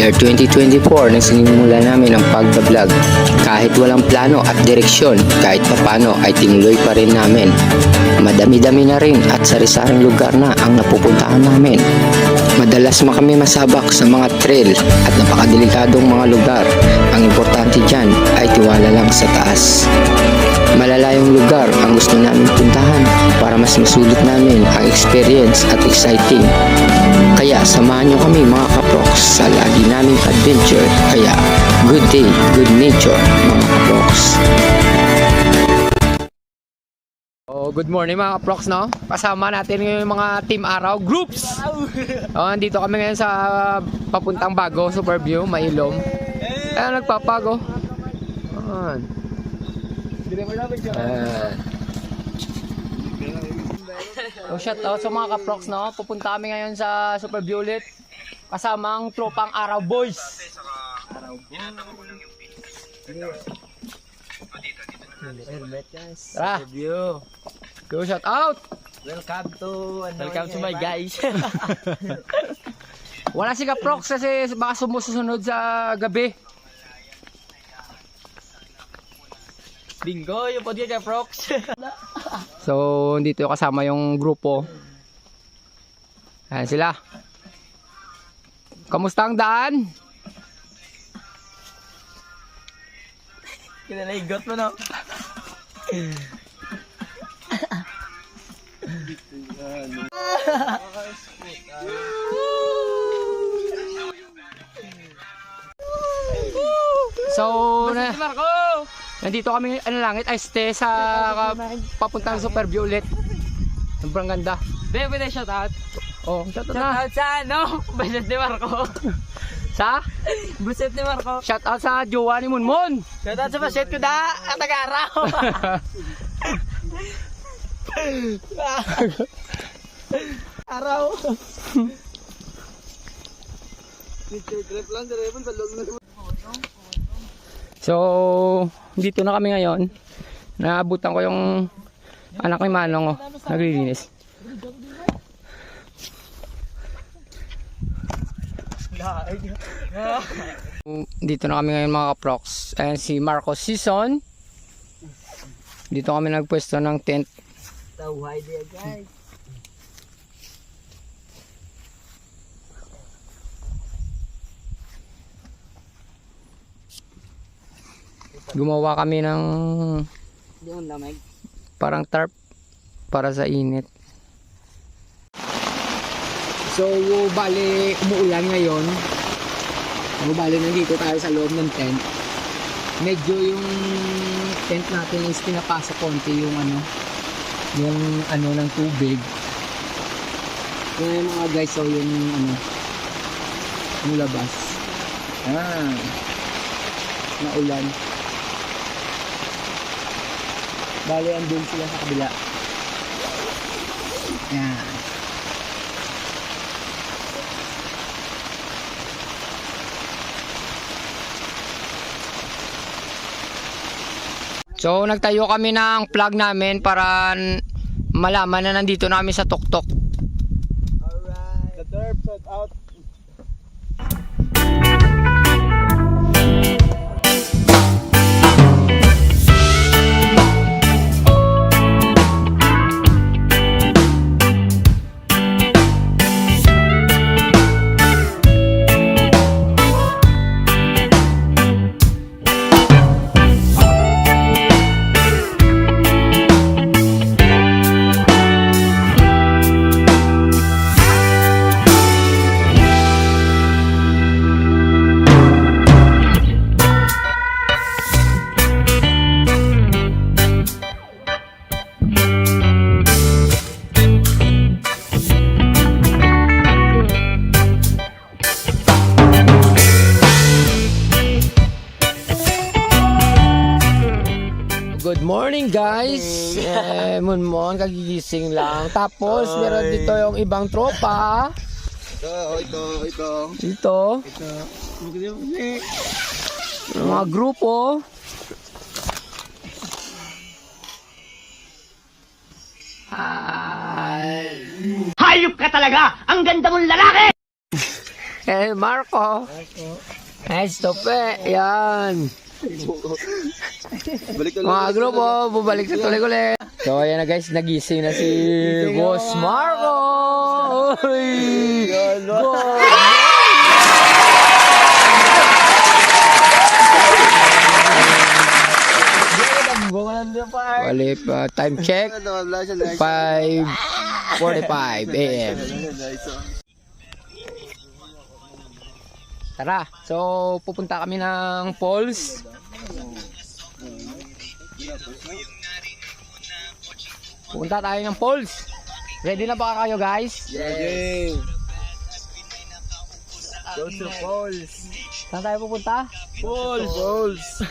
Year 2024 nang sinimula namin ang pagbablog. Kahit walang plano at direksyon, kahit papano ay tinuloy pa rin namin. Madami-dami na rin at sari-saring lugar na ang napupuntahan namin. Madalas kami masabak sa mga trail at napakadelikadong mga lugar. Ang importante dyan ay tiwala lang sa taas. Malalayong lugar ang gusto namin puntahan para mas masulit namin ang experience at exciting. Kaya samahan nyo kami mga kaproks sa lagi naming adventure. Kaya good day, good nature mga kaproks. Good morning mga kaproks, no? Kasama natin yung mga team araw groups. Nandito kami ngayon sa papuntang Bago, Superview, Mailom. Kaya nagpapago. Shout out sa mga kaproks, no? Pupunta kami ngayon sa Superview ulit kasama ang tropang Araw Boys. Helmet guys. Tara. Review. Go shout out. Welcome to my guys. Wala si kaproks kasi baka sumusunod sa gabi. Bingo, yung podcast kay Prox. So, dito kasama yung grupo. Ayan sila. Kamusta ang daan? Kinalaigot mo, no? So, Marco! nandito kami langit ay stay sa papuntang Superview ulit. Sobrang ganda. Be, pwede shout out. Oh, shout out na. Shout out sa ano? Buset ni Marco. Sa? Buset ni Marco. Shout out sa jowa ni Munmon. Shout out sa buset ko da. At nag-araw. Araw. So, dito na kami ngayon. Naabutan ko yung anak ni Manong, naglilinis. Dito na kami ngayon mga kaproks. Ayan si Marcos Season. Dito kami nagpwesto ng tent. Tawhay dia guys. Gumawa kami ng Yung lamig. parang tarp para sa init. So, bali umuulan ngayon. Bali nandito tayo sa loob ng tent. Medyo yung tent natin is pinapasok konti yung ano ng tubig. Kaya mga guys, so yung yung labas. Naulan. Bali, andun sila sa kabila. Yan. So, nagtayo kami ng plug namin para malaman na nandito namin sa tuktok. Alright. The derp set out. Good morning guys! Munmon, kagigising lang. Tapos meron dito yung ibang tropa. Ito. Yung mga grupo. Hayop ka talaga! Ang ganda mong lalaki! Eh, Marco. Nice to pe. Yan. Balik ulit. Mga grupo, bubalik sa tuloy ulit. So, ayan na guys, nagising na si Boss Marco. Uy! Go! Bali pa, time check. 5:45 AM. Tara, so pupunta kami ng falls. Pupunta tayo ng falls. Ready na ba kayo guys? Yes. Go to falls. Saan tayo pupunta? Falls.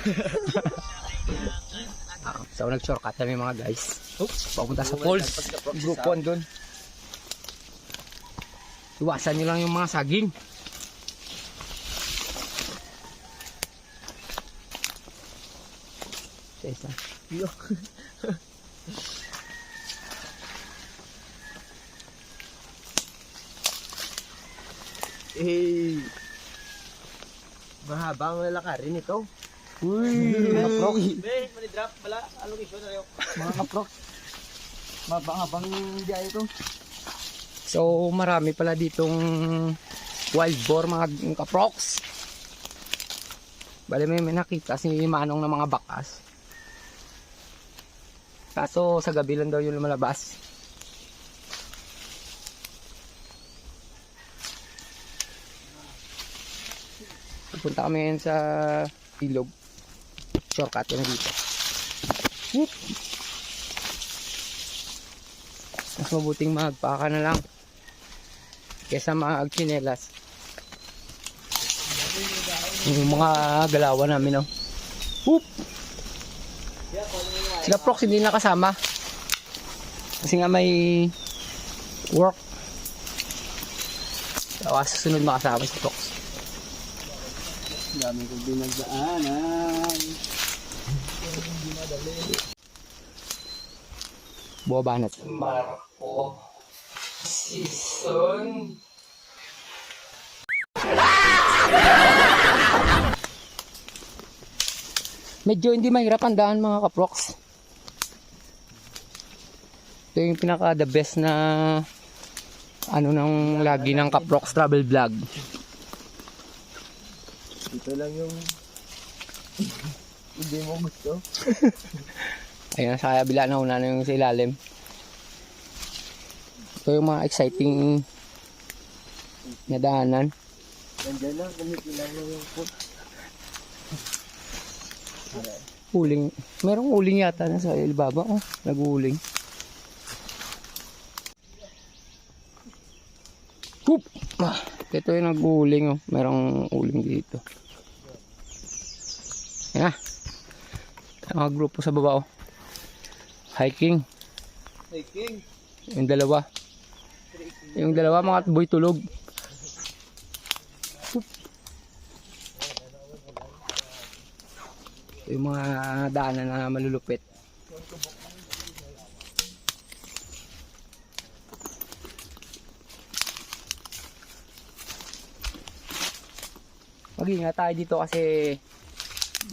So nag-shortcut kami mga guys. Oops, papunta sa falls. Group 1 dun. Iwasan nyo lang yung mga saging. Isa. Eh. Mahabang lalakarin ito. Uy, mga prox. Mani-drop pala. Allocation na yun. Mga prox. Mabang-abang diya ito. So marami pala ditong wild boar mga kaprox. Bale may nakita si Manong ng mga bakas. Kaso sa gabi lang daw yung lumalabas. Pupunta kami ngayon sa ilog. Shortcut yun dito. Whoop! Mas mabuting magpaka na lang kesa magchinelas. Yung mga galawan namin, oh. Whoop! Sila Prox hindi nakasama kasi nga may work. Tawa sa sunod makasama si Prox. Dami kong dinagdaanan. Buwaba na si Marco Season. Medyo hindi mahirap ang daan mga kaprox. Ito yung pinaka the best na ano nang lagi ng kaprox travel vlog. Ito lang yung hindi mo gusto. Ayun, sa kabila na una na yung sa ilalim. Ito yung mga exciting na daanan. Nandiyan lang, kumikilang lang yung foot. Uling. Merong uling yata na sa ilbaba. Oh, nag-uuling. Hoop! Ah, ito yung nag-uuling. Oh. Merong uling dito. Yan na. Mga grupo sa baba. Oh. Hiking. Hiking. Yung dalawa. Yung dalawa mga boy tulog. Hoop. Yung mga daanan na malulupit. Mag-ingat tayo dito kasi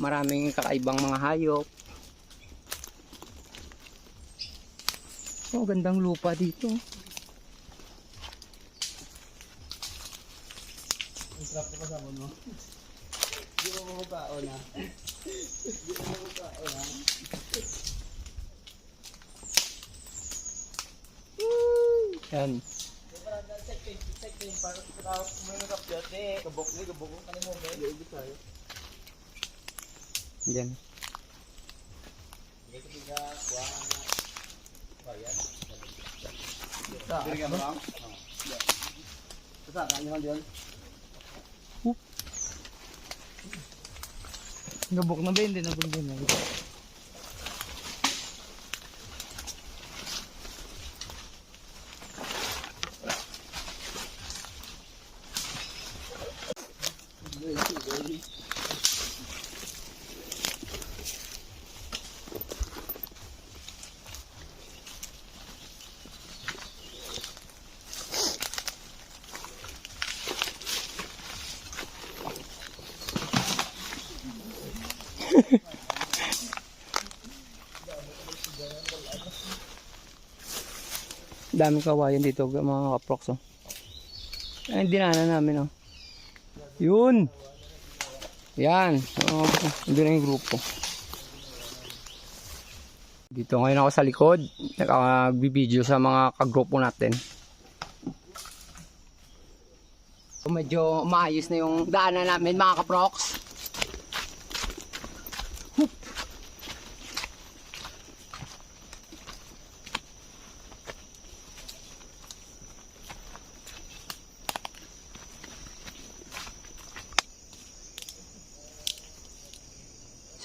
maraming kakaibang mga hayop. Oh, gandang lupa dito. Ang sarap ko kasama mo. Hindi mo mabao na. Hindi mo mabao na. Yan. Para kumain ng kapyat eh. Kabok ko. Ano mo ba? Hindi tayo. Yan. Hindi ko biga kuha na. Bayan. Biri ka ba? Basta kanya ka diyan. Gabok na ba hindi na bundin na. Daming kawayan dito mga kaproks. Oh. Ayun, dinaanan namin. Oh. Yun. Yan. Doon na yung grupo. Dito ngayon ako sa likod. Nagbibideo sa mga kagrupo natin. Medyo maayos na yung daanan namin mga kaproks.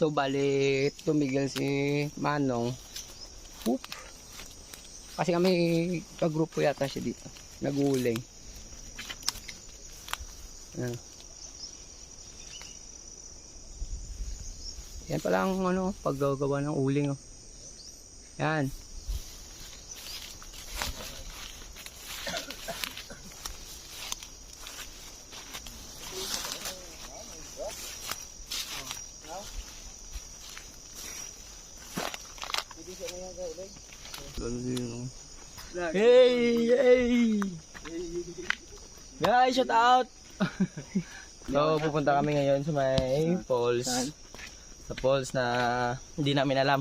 So bali tumigil si Manong. Whoop. Kasi kami kagrupo yata siya dito. Naguling. Yan pala ang ano, paggagawa ng uling. Oh. Yan. Hey! Hey! Guys, shout out! So, pupunta kami ngayon sa may falls. Sa falls na hindi namin alam.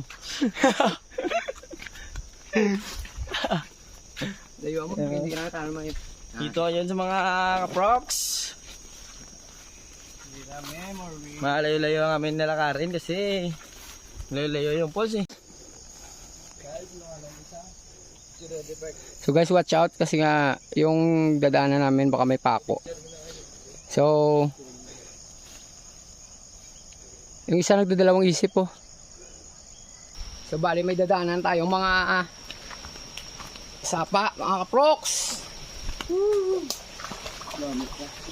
Layo mo, hindi na tayo naman. Dito yun sa mga kaproks. Malayo-layo ang amin nilakarin kasi layo-layo yung falls eh. So guys, watch out kasi nga yung dadaanan namin baka may pako. So yung isa nagdadalawang isip po. So bali may dadaanan tayong mga sapa, mga kaproks.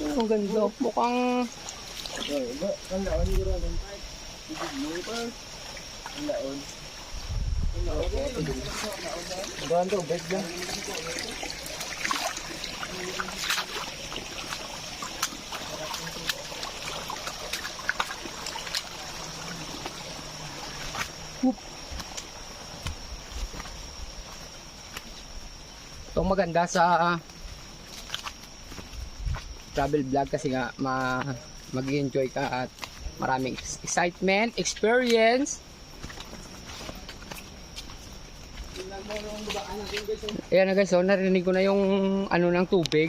Ang ganda. Mukhang itong maganda sa travel vlog kasi nga mag-enjoy ka at maraming excitement, experience. Ayan na guys, so narinig ko na yung ano ng tubig.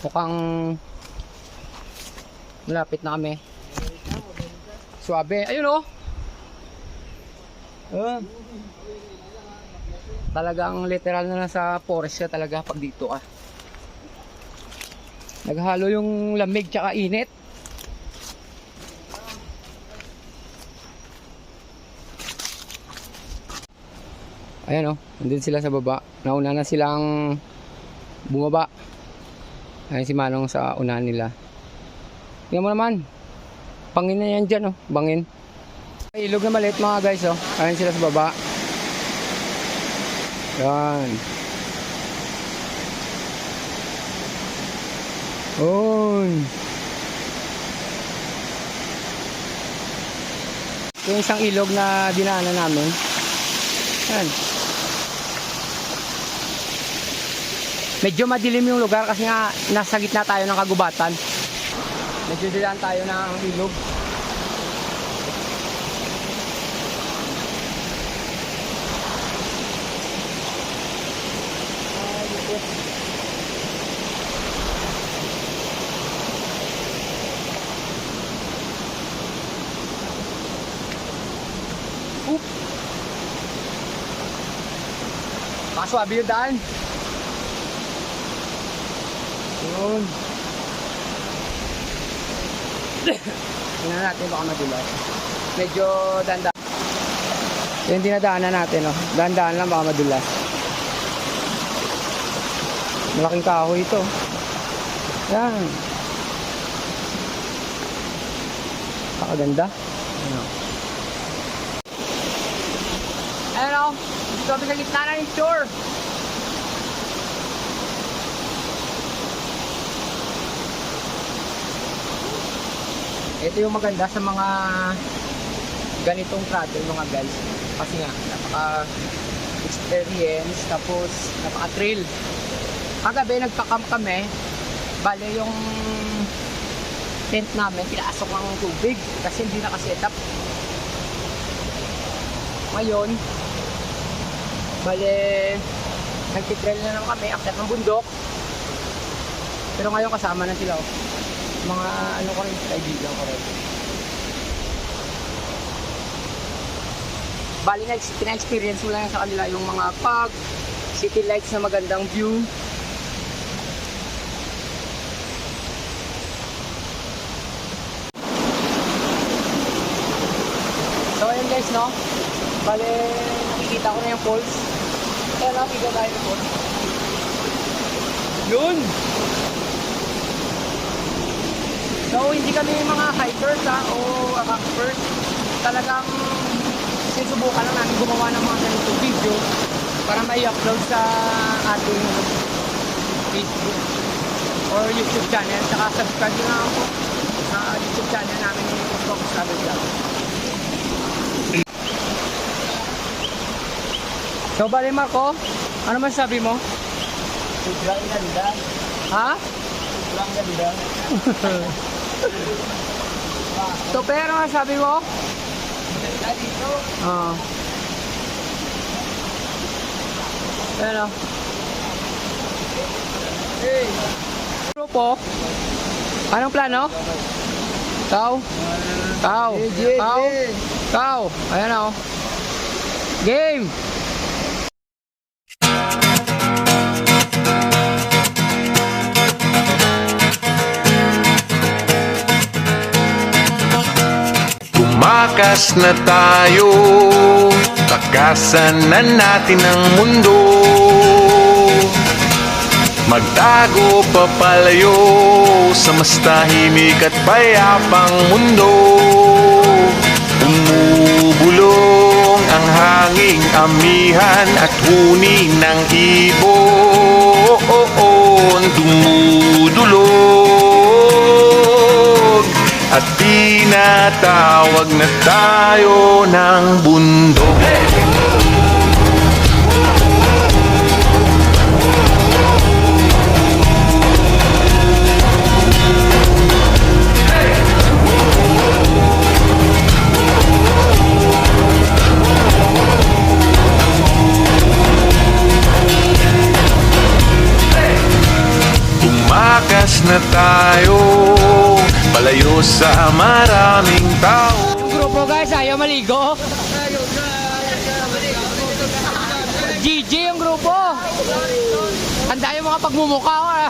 Mukhang malapit na kami. Suabe, ayun oh. Talagang literal na nasa forest ka talaga pag dito ka. Naghalo yung lamig tsaka init. Ayan o, nandun sila sa baba. Nauna na silang bumaba. Ayan si Manong sa unahan nila. Tingnan mo naman. Bangin na yan dyan o, bangin. Ilog na maliit mga guys o. Ayan sila sa baba. Ayan. Oy. Ito yung isang ilog na dinaanan namin. Ayan. Medyo madilim yung lugar kasi nga nasa gitna tayo ng kagubatan. Medyo dilaan tayo ng ilog. Swabe yung daan. Yun. Tingnan natin baka madulas. Medyo danda. Yung dinadaanan natin, oh. Dandaan lang baka madulas. Malaking kahoy ito. Yan. Pakaganda. Ano? Ano? Dito kami sa gitna na ng shore. Ito yung maganda sa mga ganitong travel mga guys. Kasi nga, napaka experience, tapos napaka-thrill. Kagabi nagpa-camp kami, bale yung tent namin, pinasok ng tubig kasi hindi nakasetup. Ngayon, bale, nagtitrail na naman kami, akyat ng bundok. Pero ngayon kasama na sila, oh. Mga ano ko rin, kaibigan ko rin. Bali na, pina-experience mo lang sa kanila yung mga city lights na magandang view. So ayun guys, no? Bali, nakikita ko na yung falls. Kaya nakikita tayo ng falls. Yun! So hindi kami mga hikers o campers. Talagang sinusubukan lang namin gumawa ng mga ganito video para mai-upload sa ating Facebook or YouTube channel. Saka subscribe nyo na ako sa YouTube channel namin ni Oswald Travel Vlog. So bali Marco, ano man sabi mo? Sobrang ganda. Ha? Sobrang ganda. So pero ano sabi mo? Dito. Oo. Pero Hey! grupo, anong plano? Kau? Ayan o. Game! Tumakas na tayo, takasan na natin ang mundo. Magtago papalayo sa mas tahimik at payapang mundo. Umubulong ang hanging amihan at huni ng ibon. Dumudulog at tinatawag na tayo ng bundok. Tumakas na tayo, palayo sa maraming tao. Yung grupo guys, ayaw maligo. GG yung grupo. Handa yung mga pagmumukha ko.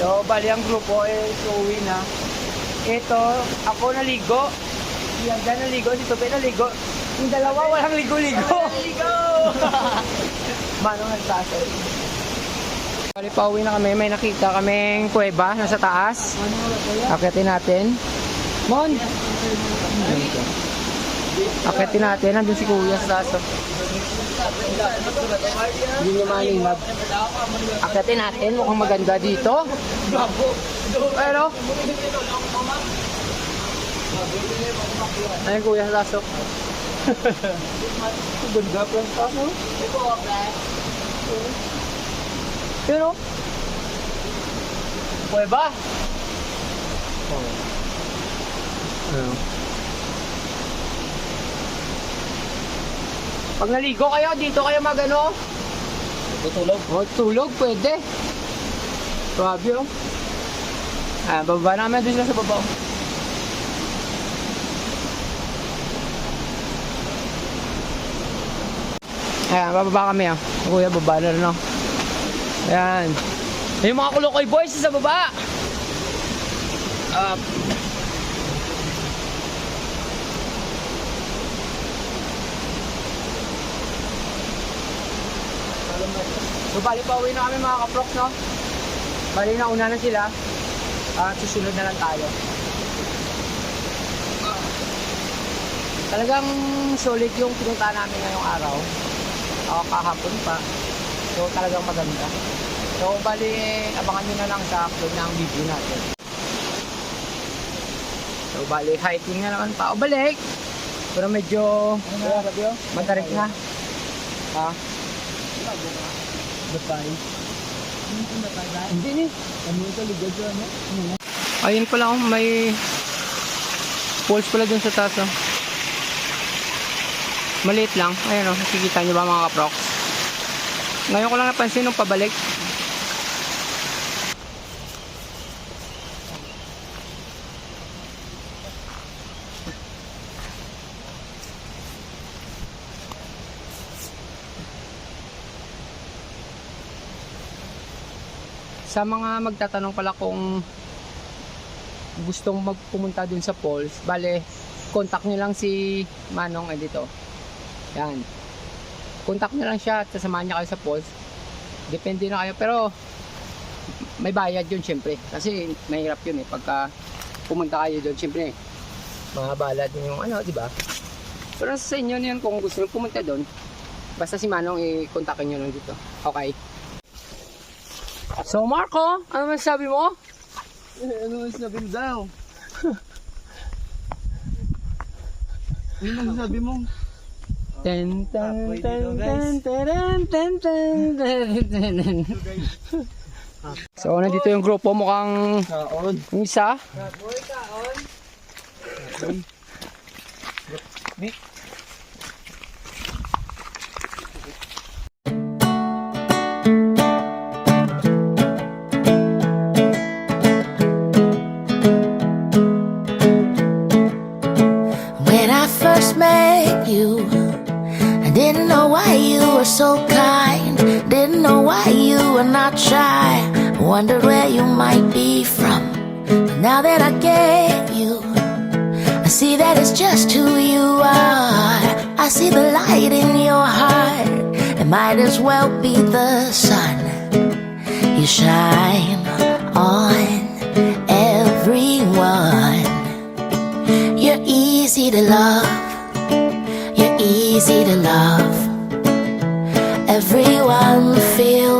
So, bali ang grupo uwi na. Ito, ako naligo. Yan, dyan naligo. Si Tope naligo. Yung dalawa, walang ligo-ligo. Manong nagtasay. Bali, pauwi na kami. May nakita kaming kuweba nasa taas. Akitin natin. Mon! Akitin natin. Nandun si Kuya sa taas. Hindi niya malingap. Akitin natin. Mukhang maganda dito. Pero, ayun Kuya sa taas. Ganda pa yung taas. Pero, kuweba. Pag naligo kayo, dito kayo magano? Tutulog. O, tulog, pwede. Grabe oh. Bababa namin doon sila sa baba. Ayan, bababa kami ah. Kuya, baba na rin oh. Ayan. Yung mga Kulukoy boys sa baba. Up. So bali pa uwi na kami mga kaproks, no? Bali na una na sila. At susunod na lang tayo. Talagang solid yung pinunta namin ngayong araw. Kahapon pa. So talagang maganda. So bali abangan nyo na lang sa upload ng video natin. So bali hiking na naman pa. O balik! Pero medyo matarik na. Ha? Hindi ni. Ayun pala, may poles pala dun sa taas. Maliit lang. Ayun, nakikita nyo ba mga kaprox? Ngayon ko lang napansin nung pabalik. Sa mga magtatanong pala kung gustong magpumunta dun sa falls, bale, contact nyo lang si Manong dito. Yan. Contact nyo lang siya at sasamahan niya kayo sa falls. Depende na kayo, pero may bayad yun syempre. Kasi mahirap yun pagka pumunta kayo doon, syempre mga balad yung di ba? Pero sa inyo na yun kung gusto nyo pumunta doon. Basta si Manong i-contactin nyo lang dito. Okay. So Marco, ano masasabi mo? Ano sabi mo daw? Ano sabi mo? Ten ten ten ten ten ten ten ten. So nandito yung grupo, mukhang yung isa. When I first met you, I didn't know why you were so kind. Didn't know why you were not shy. Wondered where you might be from. But now that I get you, I see that it's just who you are. I see the light in your heart. It might as well be the sun. You shine on everyone. You're easy to love. You're easy to love. Everyone feels